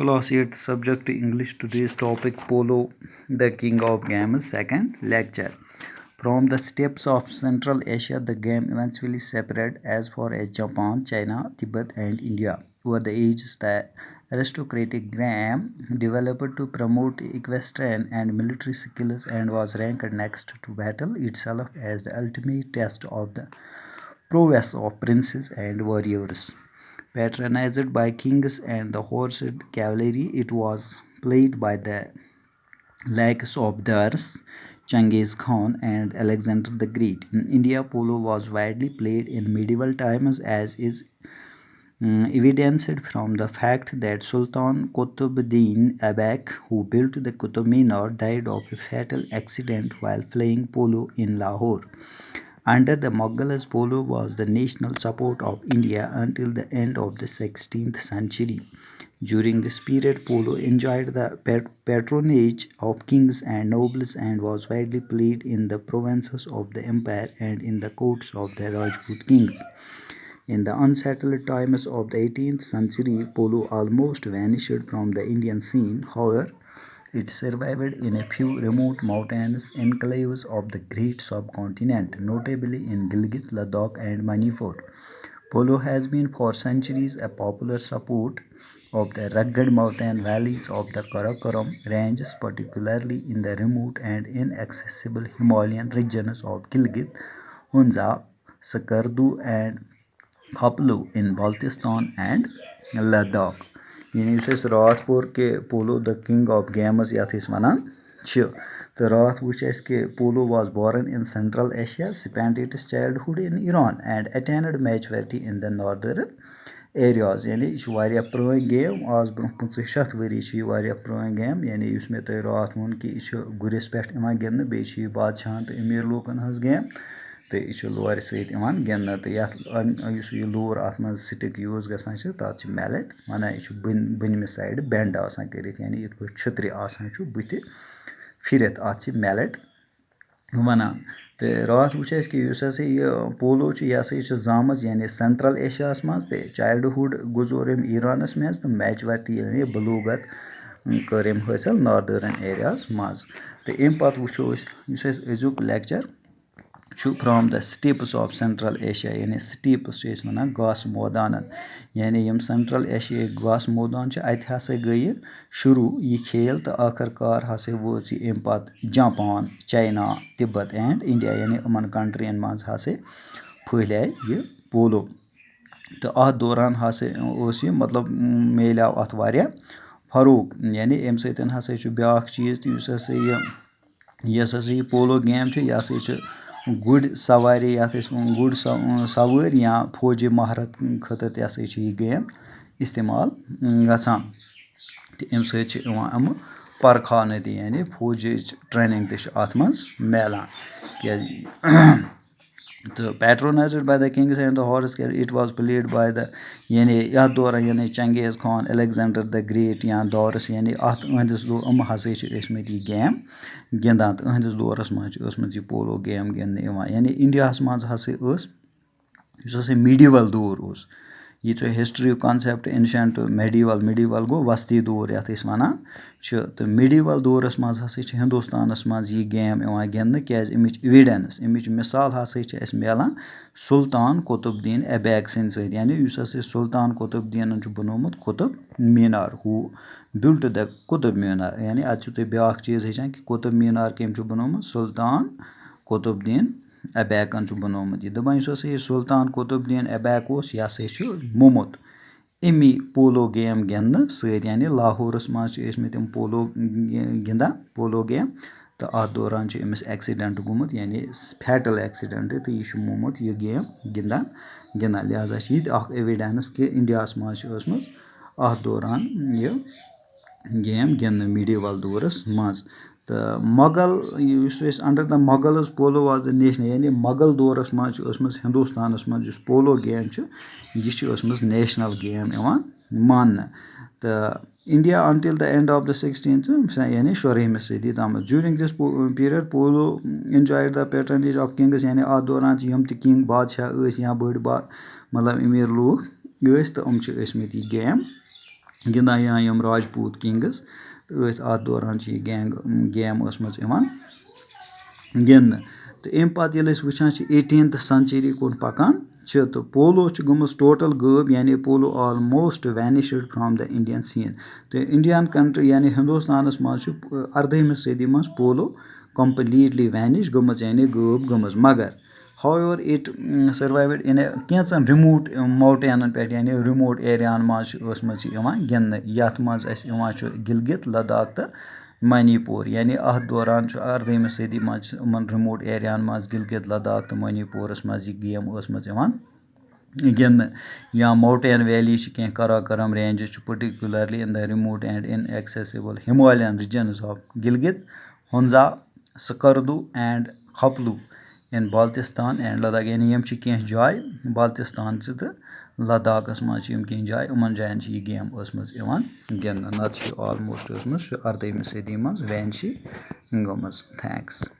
Class 8 subject English. Today's topic Polo, the king of games. Second lecture. From the steppes of Central Asia, the game eventually separated as far as Japan, China, Tibet, and India. Over the ages, the aristocratic game developed to promote equestrian and military skills and was ranked next to battle itself as the ultimate test of the prowess of princes and warriors. Patronized by kings and the horsed cavalry, it was played by the likes of Dars, Genghis Khan, and Alexander the Great. In India, polo was widely played in medieval times, as is evidenced from the fact that Sultan Qutbuddin Aibak, who built the Qutub Minar, died of a fatal accident while playing polo in Lahore. Under the Mughals, polo was the national sport of India until the end of the 16th century. During this period, polo enjoyed the patronage of kings and nobles and was widely played in the provinces of the empire and in the courts of the Rajput kings. In the unsettled times of the 18th century, polo almost vanished from the Indian scene. However, it survived in a few remote mountainous enclaves of the great subcontinent, notably in Gilgit, Ladakh, and Manipur. Polo has been for centuries a popular sport of the rugged mountain valleys of the Karakoram ranges, particularly in the remote and inaccessible Himalayan regions of Gilgit, Hunza, Skardu, and Khaplu in Baltistan and Ladakh. यानी यस रात पोर के polo the king of games यथ वनान तो रात वुच कि polo was born in central Asia spent its childhood in Iran and attained maturity in the northern areas यानी यह पुरान गेम आज ब्रो 50 वरी यह पुरान गेम यानी मे तुम रात वोन कि यह गुरिस पे गिंद बे बादशाहन तो अमीर लूकन हज गेम तो यह लोर सत गिंद तो यह लोर अत मज स्टिक यूज गसान तथ मैलेट वन यह बनमि साइड बेंड कर यानी इत पे छतरी बुत फिरत अत मैलेट वनान तो रात वुच कि यह पोलो यह जाम यानी सेंट्रल एशिया मज तो चाइल्डहुड गुजर ईरानस मज तो मैच्योरिटी यानी बलूगत कर हासिल नॉर्दर्न एरियाज मज तो अम पत वो अजुक lecture from the steppes of central Asia यानी स्टेप्स वन घास मैदान यानी यम सेंट्रल एशिया घास मैदान अत हसा गई शुरू यह खेल तो आखिरकार हसा वोच अम पत Japan China Tibet and India यानी यमन कंट्रियन मज हसा फैलाय यह पोलो तो अत दौरान हसा मतलब मिलाव अत वारिया फरूक यानी अम सतन हसा ब्या चीज़ तो यह पोलो गेम यह हसा गुड़ सवारी यथ गुड़ सवार या फौजी महारत खतर यह यह गेम इस्तेमाल गसान तो अम सम परखान यानी फौजी ट्रेनिंग अत मज मिलान क्या तो patronized by the kings and the horse it was played by the यानी यह दौरान यानी Genghis Khan Alexander the great या दौरस यानी अत अहंदिस हम हसा यह गेम गिंदान तो अहंदिस दौरस मज यह पोलो गेम गिंदने यानी इंडिया मज हसा मीडिवल दौर यह तो हिस्ट्री कॉन्सेप्ट एंशेंट मेडिवल गो वस्ती दौर यथ वनान तो मेडिवल दौरस मज हसा हिंदुस्तान मज यह गेम गिंदने क्या अमिच एविडेंस अमिच मिसाल हसा मिलान सुल्तान कुतुबुद्दीन ऐबक सद यानी सुल्तान Qutubuddin बनोमुत Qutub Minar who built the Qutub Minar यानी अत ब्या चीज़ हेचान कि कुतुब मीनार कम बनोमुत सुल्तान कुतुबुद्दीन ऐबकन बनोमुत यह दपान यह सुल्तान कुतुबुद्दीन ऐबक यह हसा मोमुत अमी पोलो गेम गिंदने सत यानी लाहौरस मज तम पोलो गिंदान पोलो गेम तो अत दौरान अमिस एक्सीडेंट गोमुत यानी फैटल एक्सीडेंट तो यह मोमुत यह गेम गिंदान लिहाजा यह एविडेंस कि इंडिया मज अत दौरान यह गेम गिंदने मीडिवल दौरस मज तो Mughal under the Mughals polo was the national यानी मुगल दौरस मज हिंदुस्तान मज पोलो गेम यह नेशनल गेम मान तो India until the end of the 16th यानी 16वीं सदी तम during this period polo enjoyed the patronage of kings यानी अत दौरान यम त किंग बादशाह या बड़ मतलब अमीर लूक तो यम यह गेम गिंदान या यम राजपूत किंग्स तो अत दौरान गेम ٲسمٕژ यिवान गिंदनہٕ तो अमि पत्तٕ येल्ले अस वुच्छान 18th century कुन पकान तो पोलो गमस टोटल गٲब यानी polo almost vanished from the Indian scene तो इंडियन कंट्री यानी हिंदुस्तानस मज 18वीं सदी मज पोलो कंप्लीटली वैनिश गमस यानी गٲब गमस मगर however it survived in a कैंचन रिमोट माउंटेनन पे यानी रिमोट एरियान मज गिंदनहु यथ मज गिलगित लद्दाख तो मणिपुर यानी अत दौरान 18वीं सदी मज रिमोट एरियान मज गिलगित लद्दाख तो मणिपुरस मज यह गेम गिंदनहु या माउंटेन वैली कह Karakoram ranges particularly in the remote and inaccessible Himalayan regions of Gilgit, Hunza, Skardu and Haplu in Baltistan and Ladakh यानी यम कह जाय बाल्तिस्तान तो लद्दाखस मज कह जाय उमन जायन यह गेम गिंदनहु नत ऑलमोस्ट 18वीं सदी मज वैनिश गमस थैंक्स